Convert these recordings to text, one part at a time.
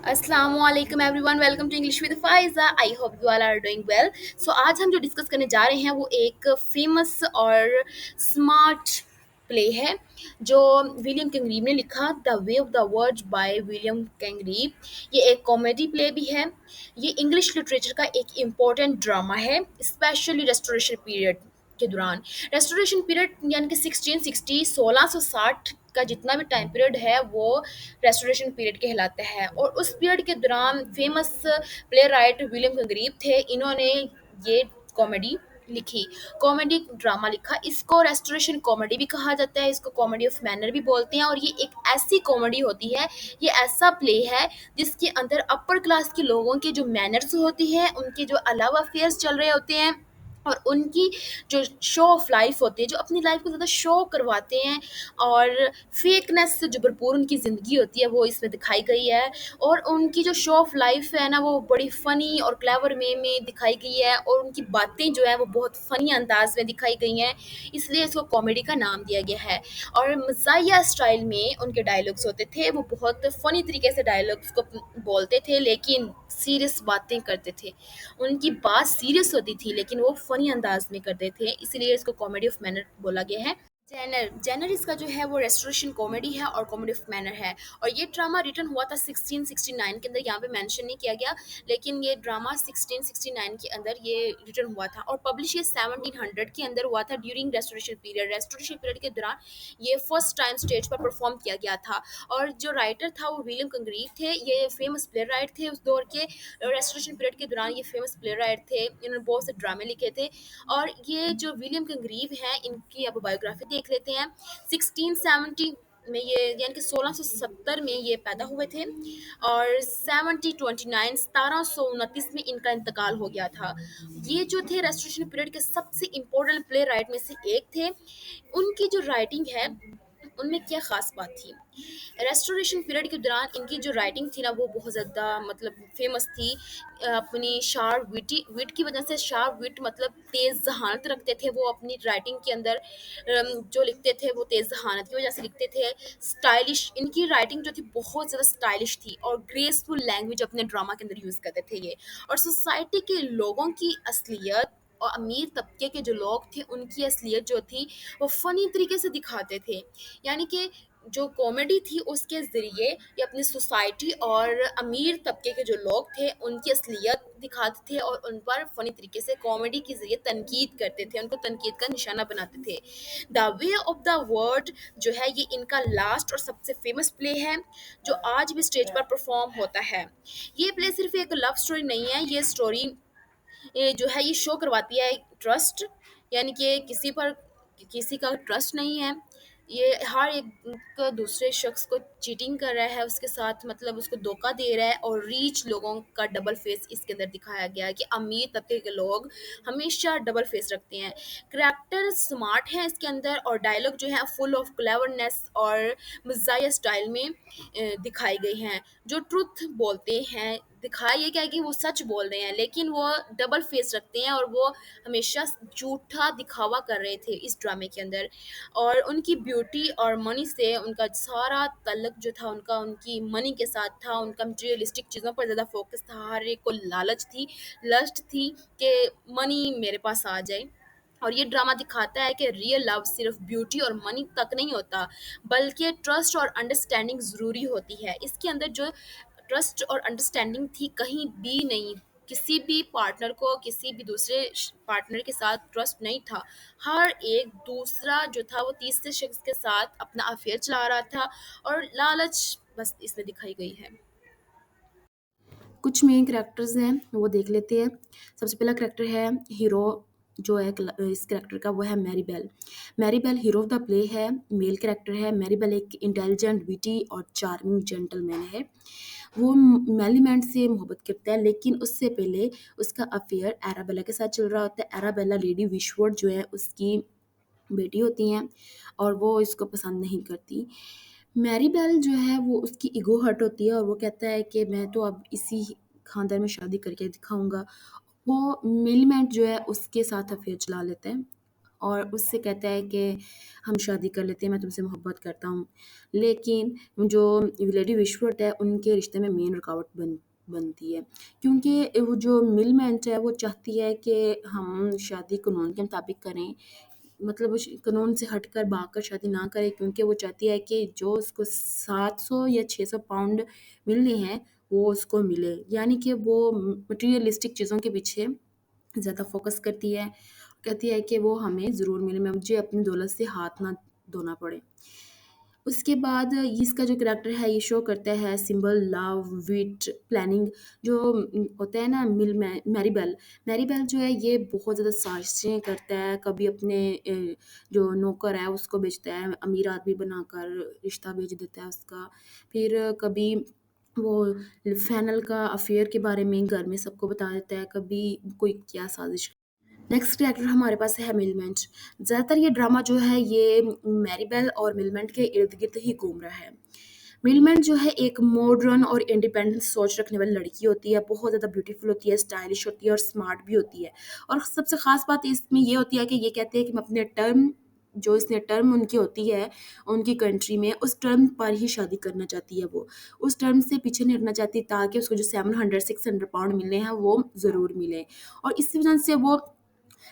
अस्सलामुअलैकुम everyone, welcome to English with Faiza. I hope you all are doing well. So आज हम जो discuss करने जा रहे हैं वो एक फेमस और स्मार्ट प्ले है जो विलियम कैंगरीब ने लिखा, the way of the world by William Congreve. ये एक कॉमेडी प्ले भी है। ये इंग्लिश लिटरेचर का एक इम्पोर्टेंट ड्रामा है, स्पेशली रेस्टोरेशन पीरियड के दौरान। रेस्टोरेशन पीरियड यानी कि 1660 1660 का जितना भी टाइम पीरियड है वो रेस्टोरेशन पीरियड कहलाता है। और उस पीरियड के दौरान फेमस प्ले राइट विलियम गरीब थे। इन्होंने ये कॉमेडी लिखी, कॉमेडी ड्रामा लिखा। इसको रेस्टोरेशन कॉमेडी भी कहा जाता है, इसको कॉमेडी ऑफ मैनर भी बोलते हैं। और ये एक ऐसी कॉमेडी होती है, ये ऐसा प्ले है जिसके अंदर अपर क्लास के लोगों के जो मैनर्स होती है, उनके जो अलावा अफेयर्स चल रहे होते हैं और उनकी जो शो ऑफ लाइफ होती है, जो अपनी लाइफ को ज़्यादा शो करवाते हैं और फेकनेस से जो भरपूर उनकी ज़िंदगी होती है वो इसमें दिखाई गई है। और उनकी जो शो ऑफ लाइफ है ना, वो बड़ी फ़नी और क्लेवर वे में दिखाई गई है और उनकी बातें जो है वो बहुत फ़नी अंदाज में दिखाई गई हैं, इसलिए इसको कॉमेडी का नाम दिया गया है। और मज़ाहिया स्टाइल में उनके डायलॉग्स होते थे, वो बहुत फ़नी तरीके से डायलॉग्स को बोलते थे लेकिन सीरियस बातें करते थे। उनकी बात सीरियस होती थी लेकिन वो फ़नी अंदाज में करते थे, इसलिए इसको कॉमेडी ऑफ मैनर बोला गया है। जैनर जैनर इसका जो है वो रेस्टोरेशन कॉमेडी है और कॉमेडी ऑफ मैनर है। और ये ड्रामा रिटर्न हुआ था 1669 के अंदर, यहाँ पे मेंशन नहीं किया गया, लेकिन ये ड्रामा 1669 के अंदर ये रिटर्न हुआ था। और पब्लिश ये 1700 के अंदर हुआ था during restoration period. Restoration period के दौरान ये फर्स्ट टाइम स्टेज पर परफॉर्म किया गया था। और जो राइटर था वो विलियम कंग्रीव थे, ये फेमस प्ले राइट थे उस दौर के। रेस्टोरेशन पीरियड के दौरान ये फेमस प्ले राइट थे, इन्होंने बहुत से ड्रामे लिखे थे। और ये जो विलियम कंग्रीव हैं, इनकी अब बायोग्राफी देख लेते हैं। 1670 में ये यानी कि 1670 में ये पैदा हुए थे और 1729 1729 में इनका इंतकाल हो गया था। ये जो थे रेस्टोरेशन पीरियड के सबसे इम्पोर्टेंट प्ले राइट में से एक थे। उनकी जो राइटिंग है उनमें क्या ख़ास बात थी, रेस्टोरेशन पीरियड के दौरान इनकी जो राइटिंग थी ना वो बहुत ज़्यादा मतलब फेमस थी। अपनी शार्प विट की वजह से, शार्प विट मतलब तेज़ जहानत रखते थे वो अपनी राइटिंग के अंदर। जो लिखते थे वो तेज़ जहानत की वजह से लिखते थे। स्टाइलिश इनकी राइटिंग जो थी बहुत ज़्यादा स्टाइलिश थी और ग्रेसफुल लैंग्वेज अपने ड्रामा के अंदर यूज़ करते थे ये। और सोसाइटी के लोगों की असलियत और अमीर तबके के जो लोग थे उनकी असलियत जो थी वो फ़नी तरीके से दिखाते थे। यानी कि जो कॉमेडी थी उसके ज़रिए ये अपनी सोसाइटी और अमीर तबके के जो लोग थे उनकी असलियत दिखाते थे और उन पर फ़नी तरीके से कॉमेडी के ज़रिए तनकीद करते थे, उनको तनकीद का निशाना बनाते थे। The way of the word जो है ये इनका लास्ट और सबसे फेमस प्ले है जो आज भी स्टेज पर परफॉर्म होता है। ये प्ले सिर्फ एक लव स्टोरी नहीं है, ये स्टोरी ये जो है ये शो करवाती है ट्रस्ट, यानी कि किसी का ट्रस्ट नहीं है। ये हर एक दूसरे शख्स को चीटिंग कर रहा है उसके साथ, मतलब उसको धोखा दे रहा है। और रीच लोगों का डबल फेस इसके अंदर दिखाया गया है कि अमीर तबके के लोग हमेशा डबल फेस रखते हैं। करैक्टर स्मार्ट है इसके अंदर और डायलॉग जो है फुल ऑफ क्लेवरनेस और मज़ाहिया स्टाइल में दिखाई गई हैं। जो ट्रुथ बोलते हैं, दिखाया ये क्या है कि वो सच बोल रहे हैं लेकिन वो डबल फेस रखते हैं और वो हमेशा झूठा दिखावा कर रहे थे इस ड्रामे के अंदर। और उनकी ब्यूटी और मनी से उनका सारा तल्लक जो था उनका उनकी मनी के साथ था। उनका मटेरियलिस्टिक चीज़ों पर ज़्यादा फोकस था, हर एक को लालच थी, लस्ट थी कि मनी मेरे पास आ जाए। और ये ड्रामा दिखाता है कि रियल लव सिर्फ ब्यूटी और मनी तक नहीं होता, बल्कि ट्रस्ट और अंडरस्टैंडिंग ज़रूरी होती है। इसके अंदर जो ट्रस्ट और अंडरस्टैंडिंग थी कहीं भी नहीं, किसी भी पार्टनर को किसी भी दूसरे पार्टनर के साथ ट्रस्ट नहीं था। हर एक दूसरा जो था वो तीसरे शख्स के साथ अपना अफेयर चला रहा था और लालच बस इसमें दिखाई गई है। कुछ मेन कैरेक्टर्स हैं वो देख लेते हैं। सबसे पहला कैरेक्टर है हीरो, जो है इस कैरेक्टर का वो है Mary Bell. Mary Bell hero of the play है, मेल कैरेक्टर है। मैरी बेल एक इंटेलिजेंट, विटी और चार्मिंग जेंटलमैन है। वो मेलीमेंट से मोहब्बत करता है लेकिन उससे पहले उसका अफेयर एराबेला के साथ चल रहा होता है। एराबेला लेडी विशवुड जो है उसकी बेटी होती हैं और वो इसको पसंद नहीं करती। मैरी बेल जो है वो उसकी ईगो हर्ट होती है और वो कहता है कि मैं तो अब इसी खानदान में शादी करके दिखाऊंगा। वो मिलीमेंट जो है उसके साथ अफेयर चला लेता है और उससे कहता है कि हम शादी कर लेते हैं, मैं तुमसे मोहब्बत करता हूँ। लेकिन जो लेडी विश्ववट है उनके रिश्ते में मेन रुकावट बनती है, क्योंकि वो जो मिलमेंट है वो चाहती है कि हम शादी कानून के मुताबिक करें, मतलब वो कानून से हटकर भागकर शादी ना करे, क्योंकि वो चाहती है कि जो उसको 700 या 600 पाउंड मिलने हैं वो उसको मिले, यानी कि वो मटेरियलिस्टिक चीज़ों के पीछे ज़्यादा फोकस करती है। कहती है कि वो हमें ज़रूर मिले, मैं मुझे अपनी दौलत से हाथ ना धोना पड़े। उसके बाद इसका जो करैक्टर है ये शो करता है सिंबल, लव, विट, प्लानिंग। जो होता है ना मैरीबेल, मैरीबेल जो है ये बहुत ज़्यादा साजिशें करता है। कभी अपने जो नौकर है उसको बेचता है, अमीर आदमी बनाकर रिश्ता बेच देता है उसका। फिर कभी वो फैनल का अफेयर के बारे में घर में सबको बता देता है, कभी कोई क्या साजिश। नेक्स्ट कैरेक्टर हमारे पास है मिलमेंट। ज़्यादातर ये ड्रामा जो है ये मैरीबेल और मिलमेंट के इर्द गिर्द ही घूम रहा है। मिलमेंट जो है एक मॉडर्न और इंडिपेंडेंट सोच रखने वाली लड़की होती है, बहुत ज़्यादा ब्यूटीफुल होती है, स्टाइलिश होती है और स्मार्ट भी होती है। और सबसे ख़ास बात इसमें ये होती है कि ये कहते हैं कि मैं अपने टर्म, जो इसने टर्म उनकी होती है उनकी कंट्री में, उस टर्म पर ही शादी करना चाहती है। वो उस टर्म से पीछे नहीं हटना चाहती, ताकि उसको जो 700-600 पाउंड मिलने हैं वो ज़रूर मिले। और इसी वजह से वो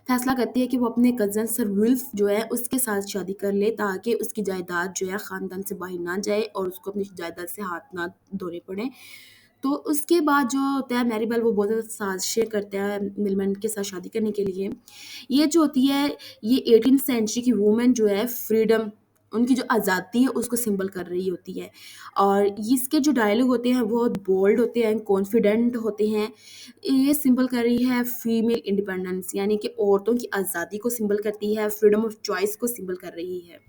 फैसला करती है कि वो अपने कज़न सर विल्फ जो है उसके साथ शादी कर ले, ताकि उसकी जायदाद जो है ख़ानदान से बाहर ना जाए और उसको अपनी जायदाद से हाथ ना धोने पड़े। तो उसके बाद जो होता है मैरीबेल वो बहुत ज़्यादा साजिशें करता है मिलमेंट के साथ शादी करने के लिए। ये जो होती है ये 18th सेंचुरी की वुमेन जो है फ्रीडम, उनकी जो आज़ादी है उसको सिंबल कर रही होती है। और इसके जो डायलॉग होते हैं बहुत बोल्ड होते हैं, कॉन्फिडेंट होते हैं। ये सिंबल कर रही है फीमेल इंडिपेंडेंस, यानी कि औरतों की आज़ादी को सिंबल करती है, फ्रीडम ऑफ चॉइस को सिंबल कर रही है।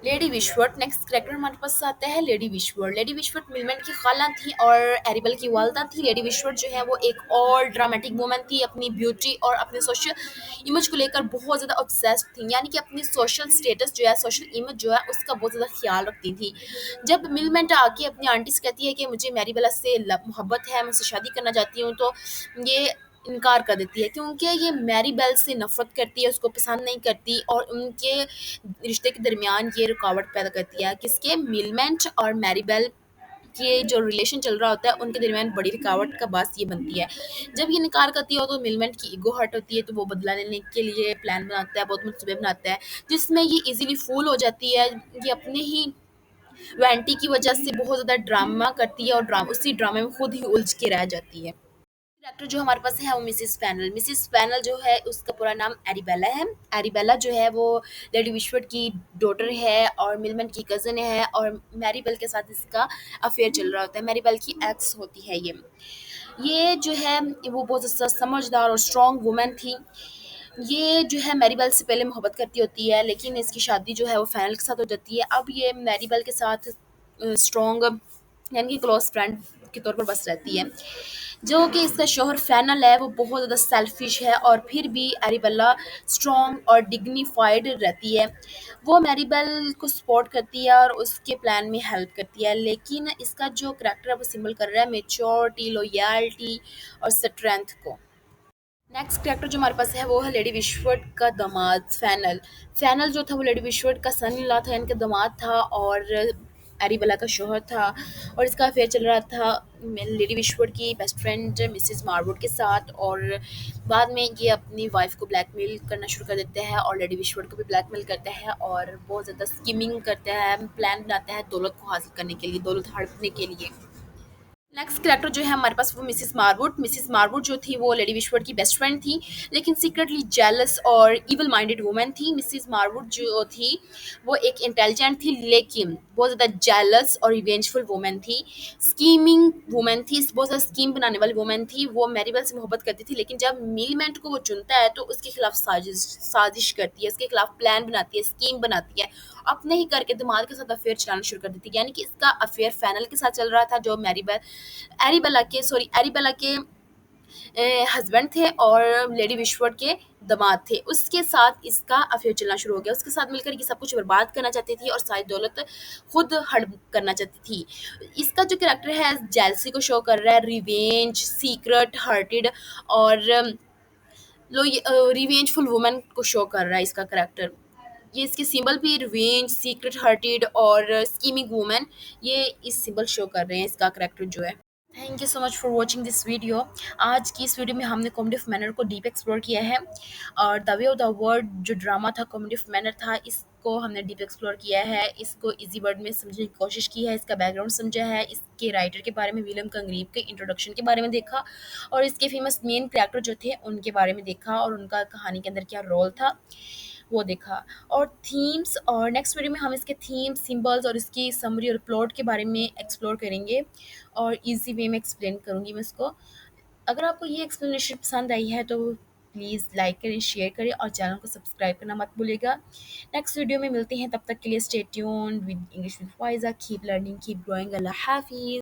लेडी विश्वट नेक्स्ट कैरेक्टर हमारे पास आता है लेडी विश्वट। लेडी विश्वट मिलमेंट की खाला थी और एरिबल की वालदा थी। लेडी विश्वट जो है वो एक और ड्रामेटिक वूमन थी, अपनी ब्यूटी और अपने सोशल इमेज को लेकर बहुत ज़्यादा ऑब्सेस्ड थी, यानी कि अपनी सोशल स्टेटस जो है, सोशल इमेज जो है उसका बहुत ज़्यादा ख्याल रखती थी। जब मिलमेंट आके अपनी आंटी से कहती है कि मुझे मैरीबेला से मोहब्बत है, मैं उससे शादी करना चाहती हूँ, तो ये इनकार कर देती है, क्योंकि ये मैरीबेल से नफरत करती है, उसको पसंद नहीं करती और उनके रिश्ते के दरमियान ये रुकावट पैदा करती है। किसके? मिलमेंट और मैरीबेल के जो रिलेशन चल रहा होता है उनके दरमियान बड़ी रुकावट का बात ये बनती है। जब ये इनकार करती है तो मिलमेंट की ईगो हर्ट होती है, तो वो बदला लेने के लिए प्लान बनाता है, बहुत मनसूबे बनाता है, जिसमें ये इजीली फूल हो जाती है। ये अपने ही वैंटी की वजह से बहुत ज़्यादा ड्रामा करती है और उसी ड्रामे में खुद ही उलझ के रह जाती है। डॉक्टर जो हमारे पास है वो मिसेस फैनल। मिसेस फैनल जो है उसका पूरा नाम एरिबेला है। एरिबेला जो है वो लेडी विशवट की डॉटर है और मिलमन की कज़न है, और मैरीबेल के साथ इसका अफेयर चल रहा होता है। मैरीबेल की एक्स होती है ये जो है वो बहुत ज़्यादा समझदार और स्ट्रॉन्ग वुमन थी। ये जो है मैरीबेल से पहले मोहब्बत करती होती है, लेकिन इसकी शादी जो है वो फैनल के साथ हो जाती है। अब ये मैरीबेल के साथ स्ट्रॉन्ग यानी कि क्लोज फ्रेंड के तौर पर बस रहती है। जो कि इसका शौहर फैनल है वो बहुत ज़्यादा सेल्फिश है, और फिर भी एरिबेला स्ट्रॉन्ग और डिग्निफाइड रहती है। वो मैरीबेल को सपोर्ट करती है और उसके प्लान में हेल्प करती है, लेकिन इसका जो करैक्टर है वो सिंबल कर रहा है मेच्योरिटी, लॉयल्टी और स्ट्रेंथ को। नेक्स्ट कैरेक्टर जो हमारे पास है वो है लेडी विश्वट का दामाद फैनल। फैनल जो था वो लेडी विश्वट का सन इन लॉ था, इनका दामाद था और एरिबेला का शौहर था, और इसका अफेयर चल रहा था लेडी विश्वट की बेस्ट फ्रेंड मिसेस मार्वुड के साथ। और बाद में ये अपनी वाइफ को ब्लैकमेल करना शुरू कर देते हैं और लेडी विश्वट को भी ब्लैकमेल करता है और बहुत ज़्यादा स्कीमिंग करता है, प्लान बनाता है दौलत को हासिल करने के लिए, दौलत हड़पने के लिए। नेक्स्ट कैरेक्टर जो है हमारे पास वो मिसेस मार्वुड। मिसेस मार्वुड जो थी वो लेडी विशवट की बेस्ट फ्रेंड थी, लेकिन सीक्रेटली जेलस और इविल माइंडेड वुमन थी। मिसेस मार्वुड जो थी वो एक इंटेलिजेंट थी, लेकिन बहुत ज़्यादा जेलस और रिवेंजफुल वुमन थी, स्कीमिंग वुमन थी, बहुत ज़्यादा स्कीम बनाने वाली वुमन थी। वो मैरीबेल से मोहब्बत करती थी, लेकिन जब मिलमेंट को वो चुनता है तो उसके खिलाफ साजिश साजिश करती है, उसके खिलाफ प्लान बनाती है, स्कीम बनाती है, अपने ही करके दिमाग के साथ अफेयर चलाना शुरू कर देती है। यानी कि इसका अफेयर फैनल के साथ चल रहा था, जो मैरीबेल एरिबेला के हस्बैंड थे और लेडी विश्वट के दामाद थे, उसके साथ इसका अफेयर चलना शुरू हो गया। उसके साथ मिलकर ये सब कुछ बर्बाद करना चाहती थी और सारी दौलत खुद हड़प करना चाहती थी। इसका जो कैरेक्टर है जेलसी को शो कर रहा है, रिवेंज, सीक्रेट, हर्टेड और लो ये रिवेंजफुल वुमन को शो कर रहा है इसका करेक्टर। ये इसके सिंबल भी रिवेंज, सीक्रेट हार्टेड और स्कीमिंग वुमन, ये इस सिंबल शो कर रहे हैं इसका करेक्टर जो है। Thank you so much for watching this video. आज की इस वीडियो में हमने कॉमेडी ऑफ मैनर को डीप एक्सप्लोर किया है, और the way of the word जो ड्रामा था, कॉमेडी ऑफ मैनर था, इसको हमने डीप एक्सप्लोर किया है, इसको इजी वर्ड में समझने की कोशिश की है, इसका बैकग्राउंड समझा है, इसके राइटर के बारे में, विलियम कंगरीब के इंट्रोडक्शन के बारे में देखा, और इसके फेमस मेन कैरेक्टर जो थे उनके बारे में देखा, और उनका कहानी के अंदर क्या रोल था वो देखा। और थीम्स, और नेक्स्ट वीडियो में हम इसके थीम्स, सिंबल्स और इसकी समरी और प्लॉट के बारे में एक्सप्लोर करेंगे, और इजी वे में एक्सप्लेन करूँगी मैं इसको। अगर आपको ये एक्सप्लेनेशन पसंद आई है तो प्लीज़ लाइक करें, शेयर करें और चैनल को सब्सक्राइब करना मत भूलिएगा। नेक्स्ट वीडियो में मिलते हैं, तब तक के लिए stay tuned with English with Faiza. Keep learning, keep growing. अल्लाह हाफ़िज़।